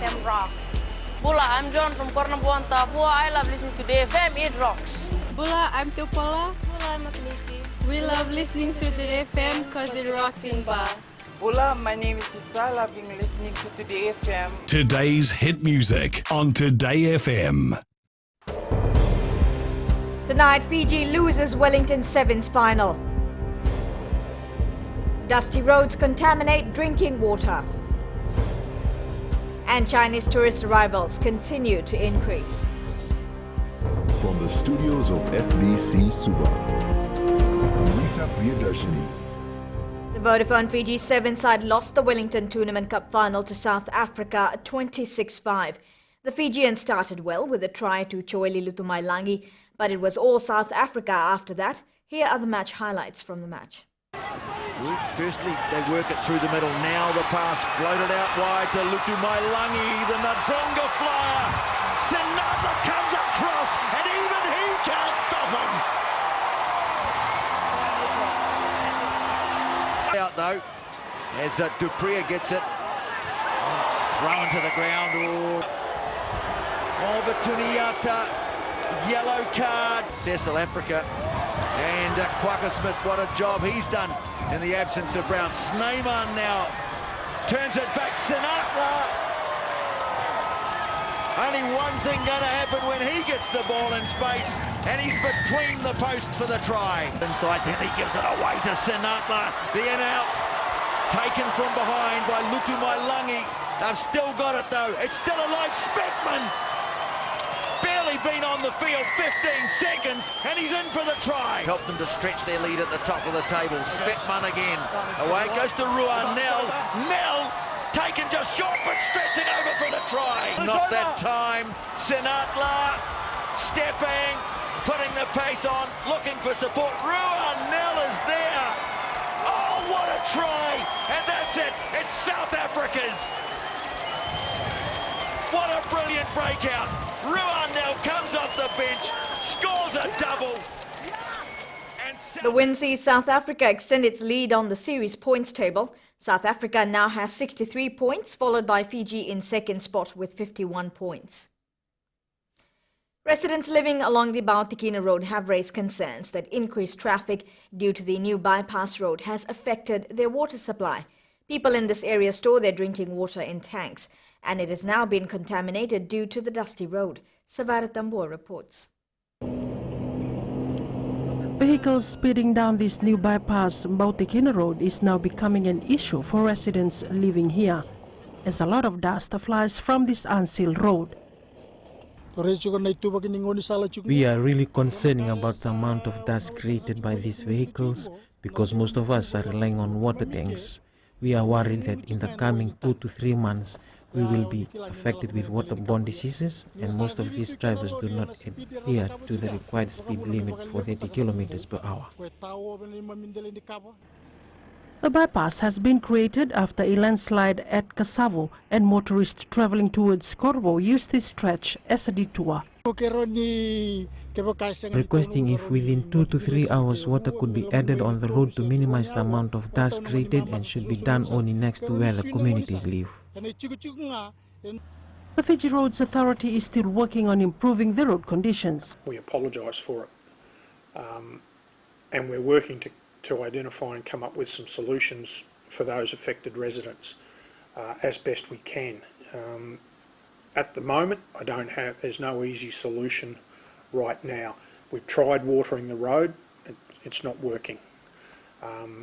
FM rocks. Bula, I'm John from Kornabuanta. I love listening to the FM, it rocks. Bula, I'm Teopola. Bula, I'm Magnisi. We love listening to the FM because it rocks in Ba. Bula, my name is Tisa. I've been listening to Today FM. Today's hit music on Today FM. Tonight, Fiji loses Wellington Sevens final. Dusty roads contaminate drinking water. And Chinese tourist arrivals continue to increase. From the studios of FBC Suva, Rita Priyadarshini. The Vodafone Fiji Sevens side lost the Wellington Tournament Cup final to South Africa 26-5. The Fijians started well with a try to Choeli Lutumailangi, but it was all South Africa after that. Here are the match highlights from the match. Firstly, they work it through the middle. Now the pass floated out wide to Lutumailangi, the Nadronga flyer. Sinatla comes across, and even he can't stop him. Out though, as Dupria gets it. Thrown to the ground. Betuniata, yellow card. Cecil Africa. And Quaka Smith, what a job he's done in the absence of Brown. Sneyman now turns it back. Sinatla. Only one thing going to happen when he gets the ball in space, and he's between the posts for the try. Inside, then he gives it away to Sinatla. The in out, taken from behind by Lutumailangi. They've still got it though. It's still alive. Speckman. Barely been on the field, 15 seconds, and he's in for the try. Helped them to stretch their lead at the top of the table. Speckman again. Away it goes to Ruan. Nell taken just short, but stretching over for the try. Not that time. Sinatla stepping, putting the pace on, looking for support. Ruan Nell is there. Oh, what a try! And that's it. It's South Africa's. What a brilliant breakout. Ruan now comes off the bench, scores a double. The win sees South Africa extend its lead on the series points table. South Africa now has 63 points, followed by Fiji in second spot with 51 points. Residents living along the Biosecurity road have raised concerns that increased traffic due to the new bypass road has affected their water supply. People in this area store their drinking water in tanks, and it has now been contaminated due to the dusty road. Savara Tambor reports. Vehicles speeding down this new bypass Biosecurity road is now becoming an issue for residents living here, as a lot of dust flies from this unsealed road. We are really concerning about the amount of dust created by these vehicles because most of us are relying on water tanks. We are worried that in the coming 2 to 3 months, we will be affected with waterborne diseases, and most of these drivers do not adhere to the required speed limit for 30 kilometers per hour. The bypass has been created after a landslide at Kasavo, and motorists traveling towards Corvo use this stretch as a detour. Requesting if within 2 to 3 hours water could be added on the road to minimize the amount of dust created, and should be done only next to where the communities live. The Fiji Roads Authority is still working on improving the road conditions. We apologise for it, and we're working to identify and come up with some solutions for those affected residents as best we can. At the moment, there's no easy solution right now. We've tried watering the road, it's not working.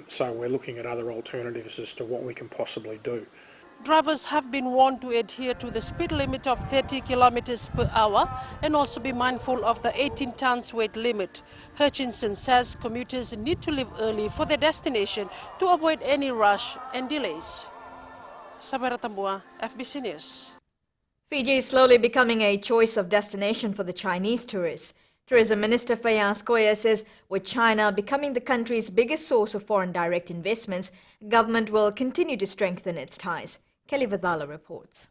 So we're looking at other alternatives as to what we can possibly do. Drivers have been warned to adhere to the speed limit of 30 kilometers per hour and also be mindful of the 18 tons weight limit. Hutchinson says commuters need to leave early for their destination to avoid any rush and delays. Sabara Tambua, FBC News. Fiji is slowly becoming a choice of destination for the Chinese tourists. Tourism Minister Fayaz Koya says with China becoming the country's biggest source of foreign direct investments, government will continue to strengthen its ties. Kelly Vadala reports.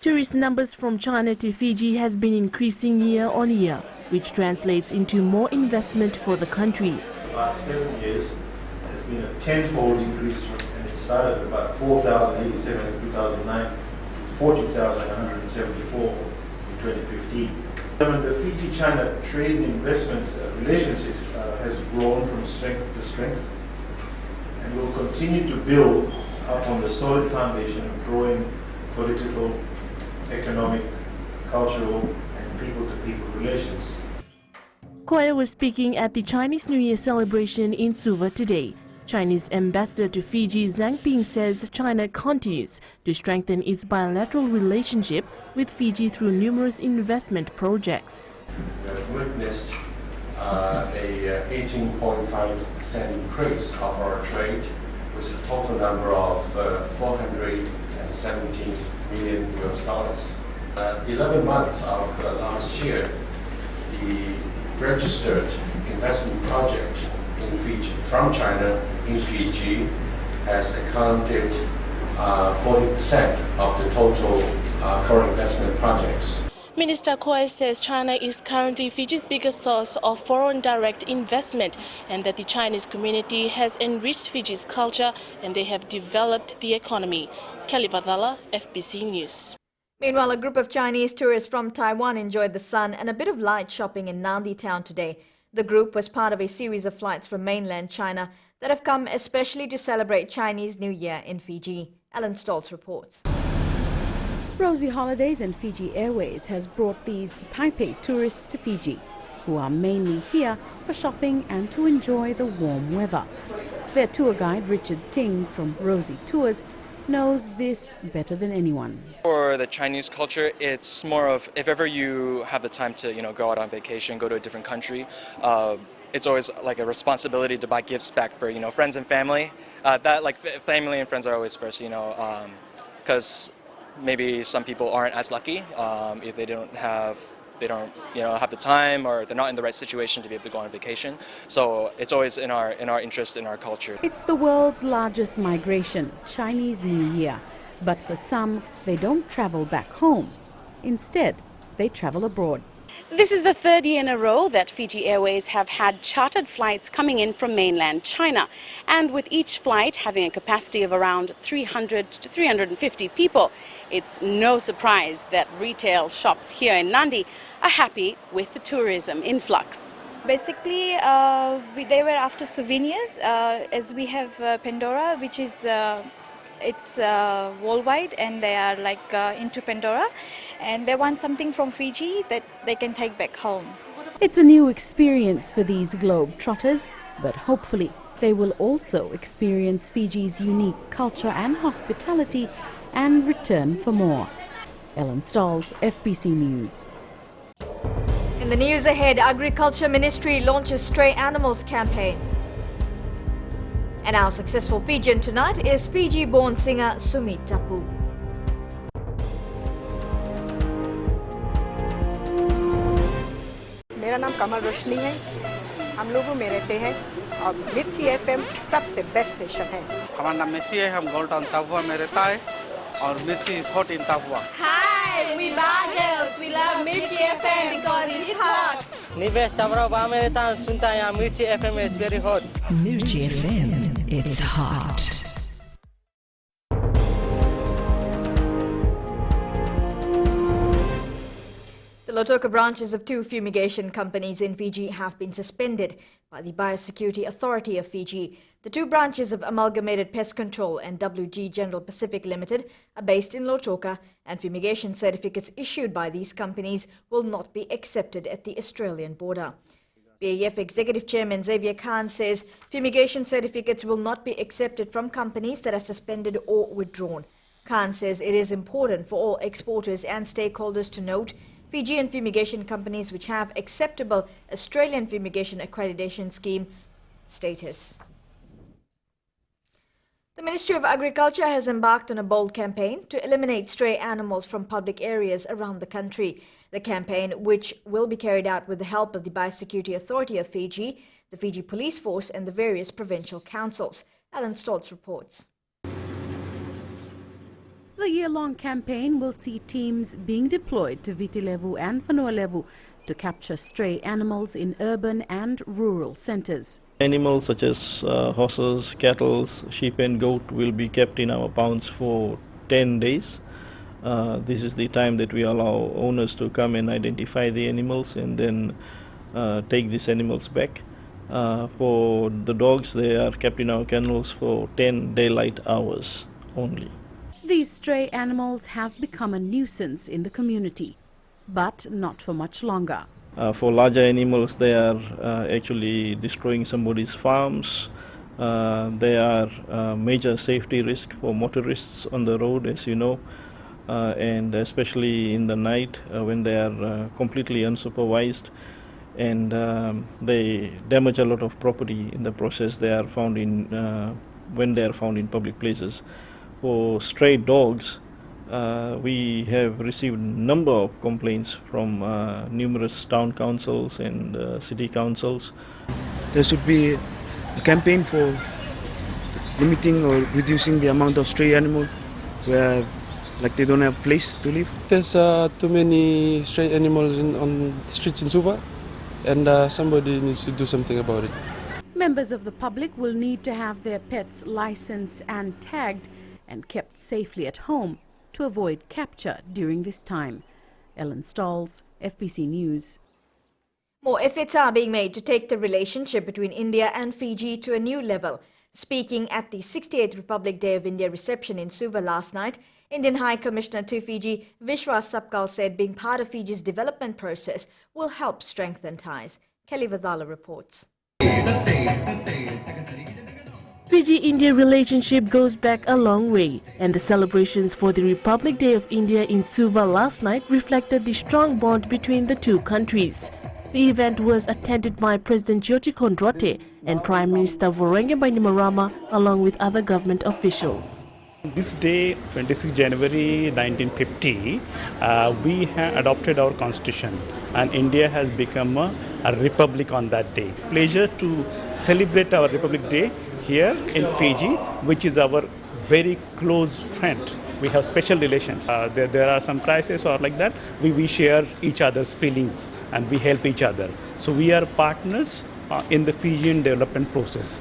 Tourist numbers from China to Fiji has been increasing year on year, which translates into more investment for the country. The last 7 years has been a tenfold increase, and it's started at about 4,087 in 2009 to 40,174 in 2015. The Fiji-China trade and investment relations has grown from strength to strength and will continue to build upon the solid foundation of growing political, economic, cultural and people-to-people relations. Koya was speaking at the Chinese New Year celebration in Suva today. Chinese ambassador to Fiji Zhang Ping says China continues to strengthen its bilateral relationship with Fiji through numerous investment projects. We have witnessed a 18.5% increase of our trade with a total number of 417 million US dollars. 11 months of last year, the registered investment project in Fiji from China in Fiji has accounted 40% of the total foreign investment projects. Minister Koy says China is currently Fiji's biggest source of foreign direct investment and that the Chinese community has enriched Fiji's culture and they have developed the economy. Kelly Vadala, FBC News. Meanwhile, a group of Chinese tourists from Taiwan enjoyed the sun and a bit of light shopping in Nadi town today. The group was part of a series of flights from mainland China that have come especially to celebrate Chinese New Year in Fiji. Alan Stoltz reports. Rosy Holidays and Fiji Airways has brought these Taipei tourists to Fiji, who are mainly here for shopping and to enjoy the warm weather. Their tour guide Richard Ting from Rosy Tours knows this better than anyone. For the Chinese culture, it's more of if ever you have the time to go out on vacation, go to a different country, it's always like a responsibility to buy gifts back for friends and family. That like family and friends are always first, because maybe some people aren't as lucky if they don't have the time or they're not in the right situation to be able to go on vacation. So it's always in our interest, in our culture. It's the world's largest migration, Chinese New Year. But for some, they don't travel back home. Instead, they travel abroad. This is the third year in a row that Fiji Airways have had chartered flights coming in from mainland China. And with each flight having a capacity of around 300 to 350 people, it's no surprise that retail shops here in Nadi are happy with the tourism influx. Basically, they were after souvenirs, as we have Pandora, which is it's worldwide, and they are like into Pandora, and they want something from Fiji that they can take back home. It's a new experience for these globe-trotters, but hopefully they will also experience Fiji's unique culture and hospitality and return for more. Ellen Stolz, FBC News. In the news ahead, Agriculture Ministry launches Stray Animals campaign. And our successful Fijian tonight is Fiji-born singer Sumit Tapu. मेरा नाम कमल रोशनी है। हम लोगों में रहते हैं और मिर्ची एफएम सबसे बेस्ट स्टेशन है। हमारा नाम मेसी है, हम गोल्ड टाउन तापुआ में रहता है और मिर्ची इज हॉट इन तापुआ। Hi, we Bagels. We love Mirchi FM because it's hot. निवेश तापुआ में रहता हूँ, सुनता है यहाँ मिर्ची FM is very hot. Mirchi FM, it's hot. The Lautoka branches of 2 fumigation companies in Fiji have been suspended by the Biosecurity Authority of Fiji. The 2 branches of Amalgamated Pest Control and WG General Pacific Limited are based in Lautoka, and fumigation certificates issued by these companies will not be accepted at the Australian border. BAF Executive Chairman Xavier Khan says fumigation certificates will not be accepted from companies that are suspended or withdrawn. Khan says it is important for all exporters and stakeholders to note Fijian fumigation companies which have acceptable Australian fumigation accreditation scheme status. The Ministry of Agriculture has embarked on a bold campaign to eliminate stray animals from public areas around the country. The campaign, which will be carried out with the help of the Biosecurity Authority of Fiji, the Fiji Police Force and the various provincial councils. Alan Stoltz reports. The year-long campaign will see teams being deployed to Viti Levu and Whanua Levu to capture stray animals in urban and rural centres. Animals such as horses, cattle, sheep and goat will be kept in our pounds for 10 days. This is the time that we allow owners to come and identify the animals and then take these animals back. For the dogs, they are kept in our kennels for 10 daylight hours only. These stray animals have become a nuisance in the community, but not for much longer. For larger animals, they are actually destroying somebody's farms. They are a major safety risk for motorists on the road, as you know, and especially in the night when they are completely unsupervised, and they damage a lot of property in the process. They are found in when they are found in public places. For stray dogs, we have received a number of complaints from numerous town councils and city councils. There should be a campaign for limiting or reducing the amount of stray animals where they don't have a place to live. There's too many stray animals on the streets in Suva, and somebody needs to do something about it. Members of the public will need to have their pets licensed and tagged and kept safely at home to avoid capture during this time. Ellen Stalls, FBC News. More efforts are being made to take the relationship between India and Fiji to a new level. Speaking at the 68th Republic Day of India reception in Suva last night, Indian High Commissioner to Fiji, Vishwas Sapkal, said being part of Fiji's development process will help strengthen ties. Kelly Vadala reports. Fiji-India relationship goes back a long way, and the celebrations for the Republic Day of India in Suva last night reflected the strong bond between the two countries. The event was attended by President Jyoti Kondrote and Prime Minister Vorenga Bainimarama along with other government officials. This day, 26 January 1950, we have adopted our constitution, and India has become a republic on that day. Pleasure to celebrate our Republic Day here in Fiji, which is our very close friend. We have special relations. There are some crises or like that. We share each other's feelings and we help each other. So we are partners in the Fijian development process.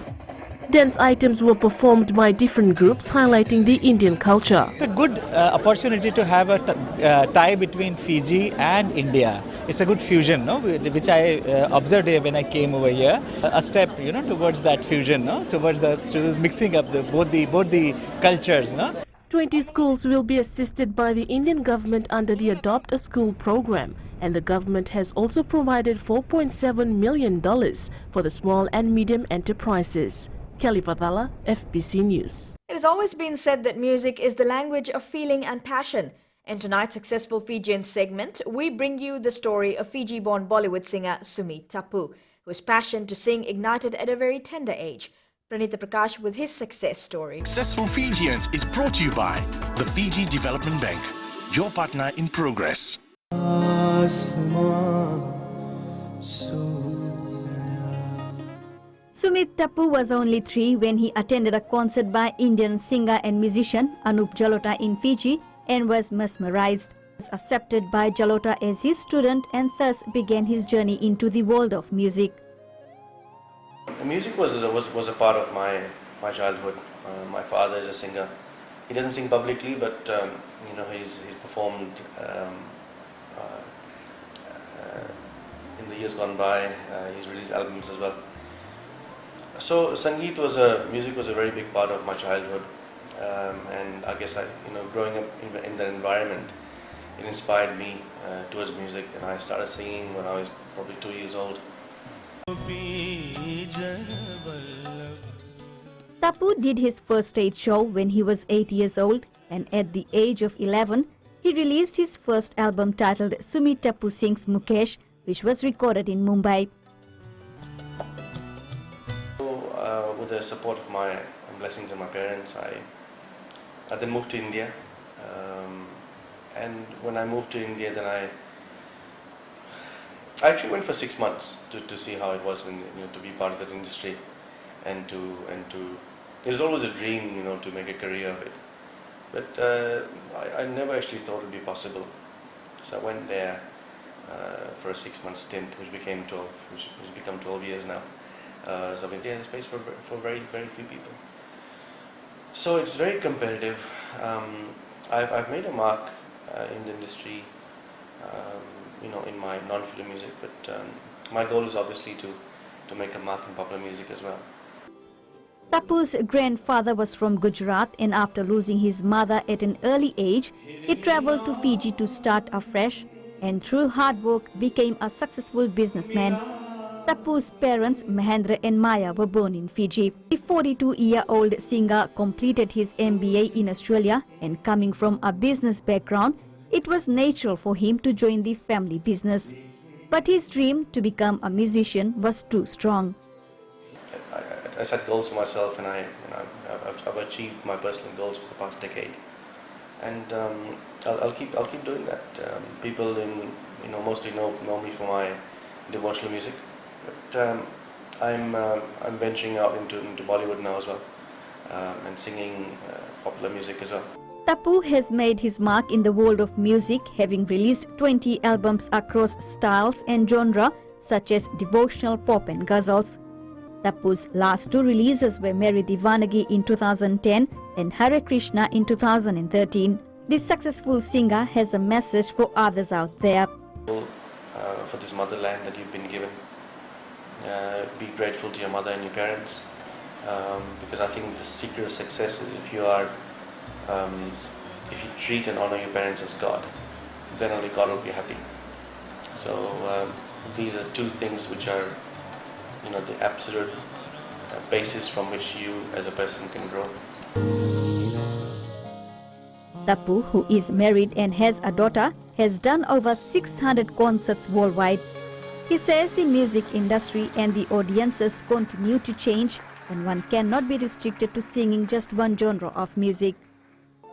Dance items were performed by different groups highlighting the Indian culture. It's a good opportunity to have a tie between Fiji and India. It's a good fusion, no? Which I observed here when I came over here. A step, towards that fusion, no? towards mixing up both the cultures. No? 20 schools will be assisted by the Indian government under the Adopt a School program, and the government has also provided $4.7 million for the small and medium enterprises. Kelly Vadala, FBC News. It has always been said that music is the language of feeling and passion. In tonight's Successful Fijian segment, we bring you the story of Fiji-born Bollywood singer Sumit Tapu, whose passion to sing ignited at a very tender age. Pranita Prakash with his success story. Successful Fijians is brought to you by the Fiji Development Bank, your partner in progress. Sumit Tapu was only 3 when he attended a concert by Indian singer and musician Anup Jalota in Fiji and was mesmerized. He was accepted by Jalota as his student and thus began his journey into the world of music. Music was a part of my childhood. My father is a singer. He doesn't sing publicly, but he's performed in the years gone by. He's released albums as well. So music was a very big part of my childhood, and I guess growing up in that environment, it inspired me towards music, and I started singing when I was probably 2 years old. Tapu did his first stage show when he was 8 years old, and at the age of 11, he released his first album titled Sumit Tapu Sings Mukesh, which was recorded in Mumbai. With the support of my blessings of my parents, I then moved to India, and when I moved to India, then I actually went for 6 months to see how it was, to be part of that industry, and to it was always a dream, to make a career of it, but I never actually thought it would be possible. So I went there, for a 6-month stint, which became 12, which become 12 years now. So India has space for very few people. So it's very competitive. I've made a mark in the industry, in my non-film music, but my goal is obviously to make a mark in popular music as well. Tapu's grandfather was from Gujarat, and after losing his mother at an early age, he travelled to Fiji to start afresh, and through hard work became a successful businessman. Tapu's parents, Mahendra and Maya, were born in Fiji. The 42-year-old singer completed his MBA in Australia, and coming from a business background, it was natural for him to join the family business. But his dream to become a musician was too strong. I set goals for myself, and I've achieved my personal goals for the past decade, and I'll keep doing that. People mostly know me for my devotional music, but I'm venturing out into Bollywood now as well, and singing popular music as well. Tapu has made his mark in the world of music, having released 20 albums across styles and genre such as devotional, pop and ghazals. Tapu's last 2 releases were Meri Divanagi in 2010 and Hare Krishna in 2013. This successful singer has a message for others out there. For this motherland that you've been given, be grateful to your mother and your parents, because I think the secret of success is if you treat and honor your parents as God, then only God will be happy. So these are 2 things which are the absolute basis from which you as a person can grow. Tapu, who is married and has a daughter, has done over 600 concerts worldwide. He says the music industry and the audiences continue to change, and one cannot be restricted to singing just one genre of music.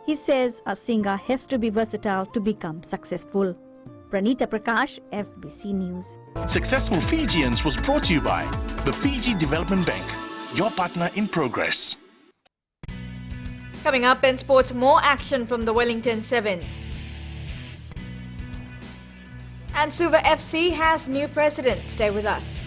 He says a singer has to be versatile to become successful. Pranita Prakash, FBC News. Successful Fijians was brought to you by the Fiji Development Bank, your partner in progress. Coming up in sports, more action from the Wellington Sevens. And Suva FC has new president. Stay with us.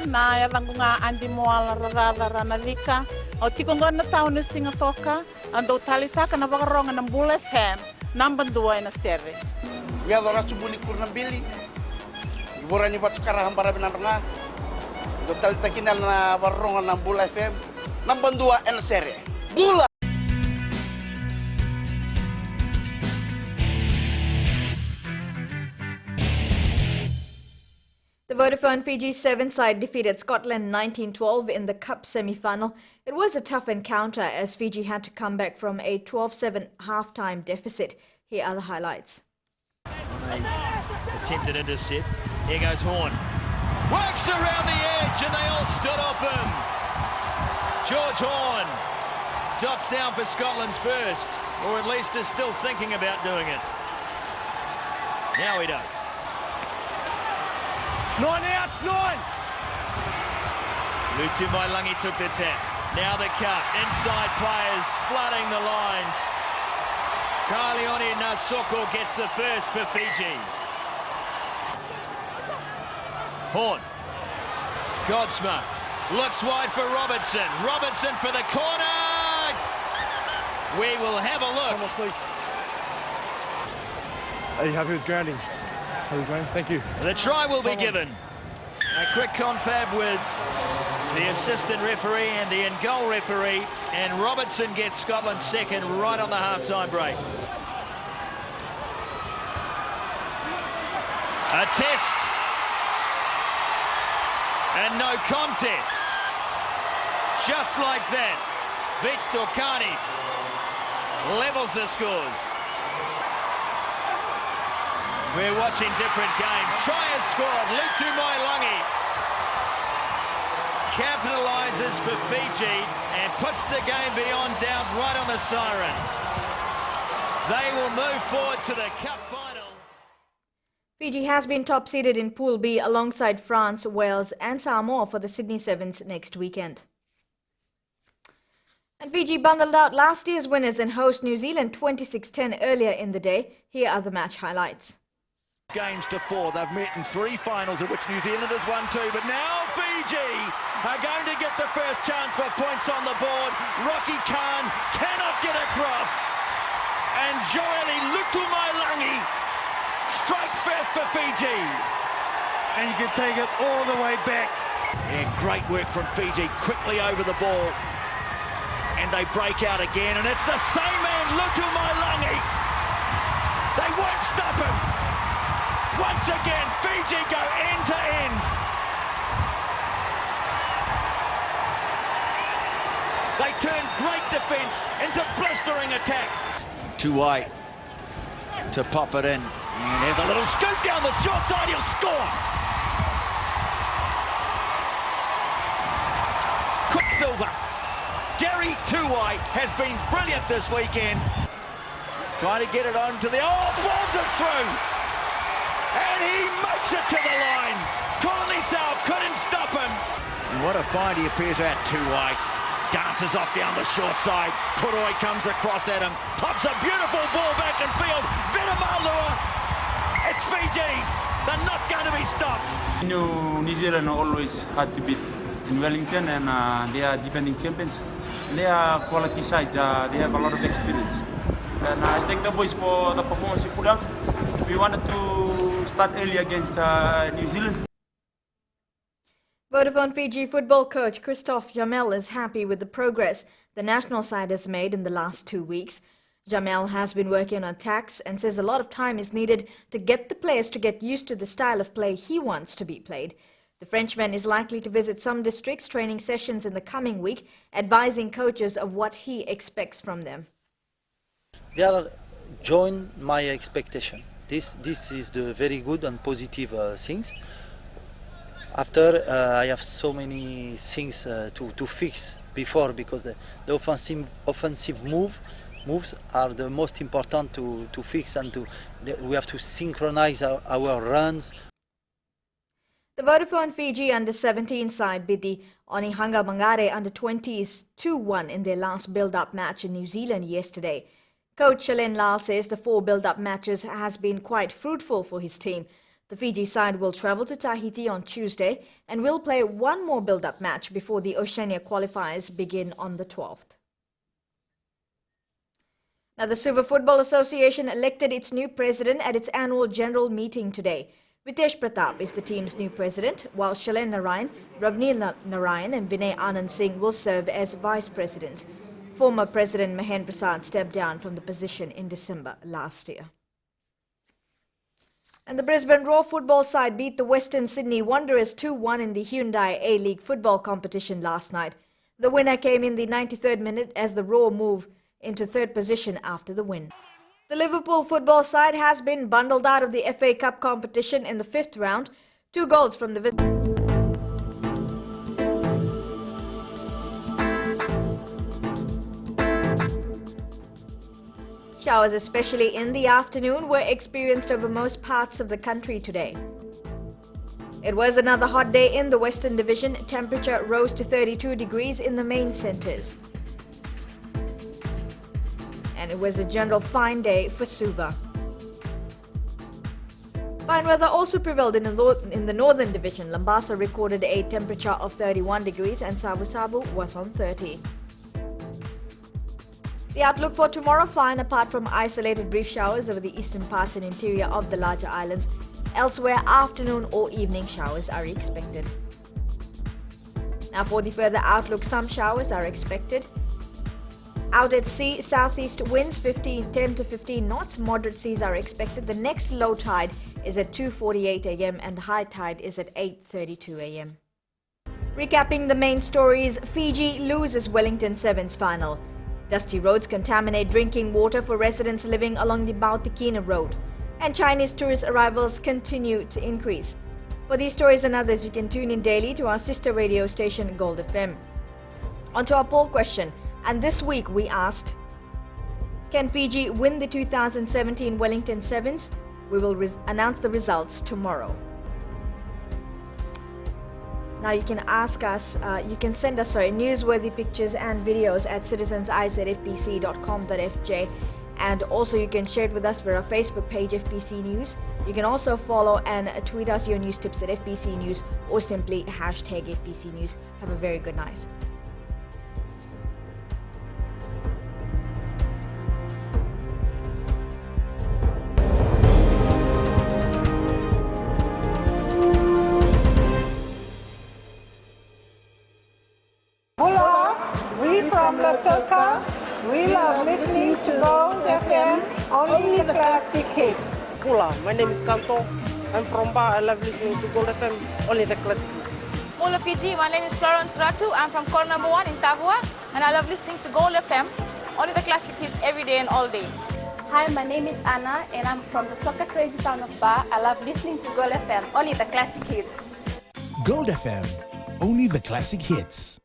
Na yavangunga andi moala radada ranalika o tikongona taunu singa toka ando talisaka na vakaronga na Mbula FM number 2 na serre ya dora subuni kurna bili ibora ni patukara hambara binaranga do talitakina na vakaronga na Mbula FM number 2 na serre Bula. The Vodafone Fiji 7 side defeated Scotland 19-12 in the Cup semi-final. It was a tough encounter as Fiji had to come back from a 12-7 half-time deficit. Here are the highlights. Attempted intercept. Here goes Horn. Works around the edge and they all stood off him. George Horn dots down for Scotland's first, or at least is still thinking about doing it. Now he does. 9 outs, 9! Lutu Mailangi took the tap. Now the cut. Inside players flooding the lines. Kailioni Nasoko gets the first for Fiji. Horn. Godsma looks wide for Robertson. Robertson for the corner. We will have a look. Come on, please. Are you happy with grounding? Thank you. The try will be given. A quick confab with the assistant referee and the in-goal referee, and Robertson gets Scotland second right on the half-time break. A test. And no contest. Just like that, Victor Kani levels the scores. We're watching different games. Try is scored. Lutu Mailangi capitalises for Fiji and puts the game beyond doubt right on the siren. They will move forward to the Cup final. Fiji has been top-seeded in Pool B alongside France, Wales and Samoa for the Sydney Sevens next weekend. And Fiji bundled out last year's winners and host New Zealand 26-10 earlier in the day. Here are the match highlights. Games to 4. They've met in 3 finals, of which New Zealand has won 2. But now Fiji are going to get the first chance for points on the board. Rocky Khan cannot get across. And Joeli Lutumailangi strikes first for Fiji. And you can take it all the way back. Yeah, great work from Fiji, quickly over the ball. And they break out again, and it's the same man, Lutumailangi. They won't stop him. Once again, Fiji go end to end. They turn great defence into blistering attack. Tuai to pop it in. And there's a little scoop down the short side, he'll score. Quicksilver. Jerry Tuai has been brilliant this weekend. Trying to get it on to the... Oh, falls through. And he makes it to the line. Kulisau couldn't stop him. And what a find he appears at. Tuai dances off down the short side. Kuroi comes across at him. Pops a beautiful ball back in field. Vitamalua. It's Fiji's. They're not going to be stopped. You know, New Zealand always hard to beat in Wellington, and they are defending champions. They are quality sides. They have a lot of experience. And I thank the boys for the performance we put out. We wanted to start early against New Zealand. Vodafone Fiji football coach Christophe Jamel is happy with the progress the national side has made in the last 2 weeks. Jamel has been working on attacks and says a lot of time is needed to get the players to get used to the style of play he wants to be played. The Frenchman is likely to visit some districts' training sessions in the coming week, advising coaches of what he expects from them. They are join my expectation. This is the very good and positive things. After I have so many things to fix before, because the offensive moves are the most important to fix, and we have to synchronize our runs. The Vodafone Fiji under-17 side beat the Onehunga Mangare under-20s 2-1 in their last build-up match in New Zealand yesterday. Coach Shalen Lal says the 4 build-up matches has been quite fruitful for his team. The Fiji side will travel to Tahiti on Tuesday and will play 1 more build-up match before the Oceania qualifiers begin on the 12th. Now, the Suva Football Association elected its new president at its annual general meeting today. Ritesh Pratap is the team's new president, while Shailen Narayan, Ravneel Narayan and Vinay Anand Singh will serve as vice presidents. Former President Mahen Prasad stepped down from the position in December last year. And the Brisbane Roar football side beat the Western Sydney Wanderers 2-1 in the Hyundai A-League football competition last night. The winner came in the 93rd minute as the Roar moved into 3rd position after the win. The Liverpool football side has been bundled out of the FA Cup competition in the 5th round. 2 goals from the Showers, especially in the afternoon, were experienced over most parts of the country today. It was another hot day in the Western Division. Temperature rose to 32 degrees in the main centres. And it was a general fine day for Suva. Fine weather also prevailed in the Northern Division. Lambasa recorded a temperature of 31 degrees and Savu Savu was on 30. The outlook for tomorrow: fine apart from isolated brief showers over the eastern parts and interior of the larger islands. Elsewhere, afternoon or evening showers are expected. Now for the further outlook, some showers are expected. Out at sea, southeast winds 10 to 15 knots. Moderate seas are expected. The next low tide is at 2:48 a.m. and the high tide is at 8:32 a.m. Recapping the main stories: Fiji loses Wellington Sevens final. Dusty roads contaminate drinking water for residents living along the Biosecurity Road. And Chinese tourist arrivals continue to increase. For these stories and others, you can tune in daily to our sister radio station Gold FM. On to our poll question. And this week we asked, can Fiji win the 2017 Wellington Sevens? We will announce the results tomorrow. Now you can ask us, you can send us newsworthy pictures and videos at citizens@fbc.com.fj, and also you can share it with us via our Facebook page FBC News. You can also follow and tweet us your news tips at FBC News or simply hashtag FBC News. Have a very good night. We from Latoka, we love listening to Gold FM, only the classic hits. Hola, my name is Kanto. I'm from Ba. I love listening to Gold FM, only the classic hits. Mula Fiji, my name is Florence Ratu. I'm from corner number 1 in Tavua, and I love listening to Gold FM, only the classic hits every day and all day. Hi, my name is Anna, and I'm from the soccer crazy town of Ba. I love listening to Gold FM, only the classic hits. Gold FM, only the classic hits.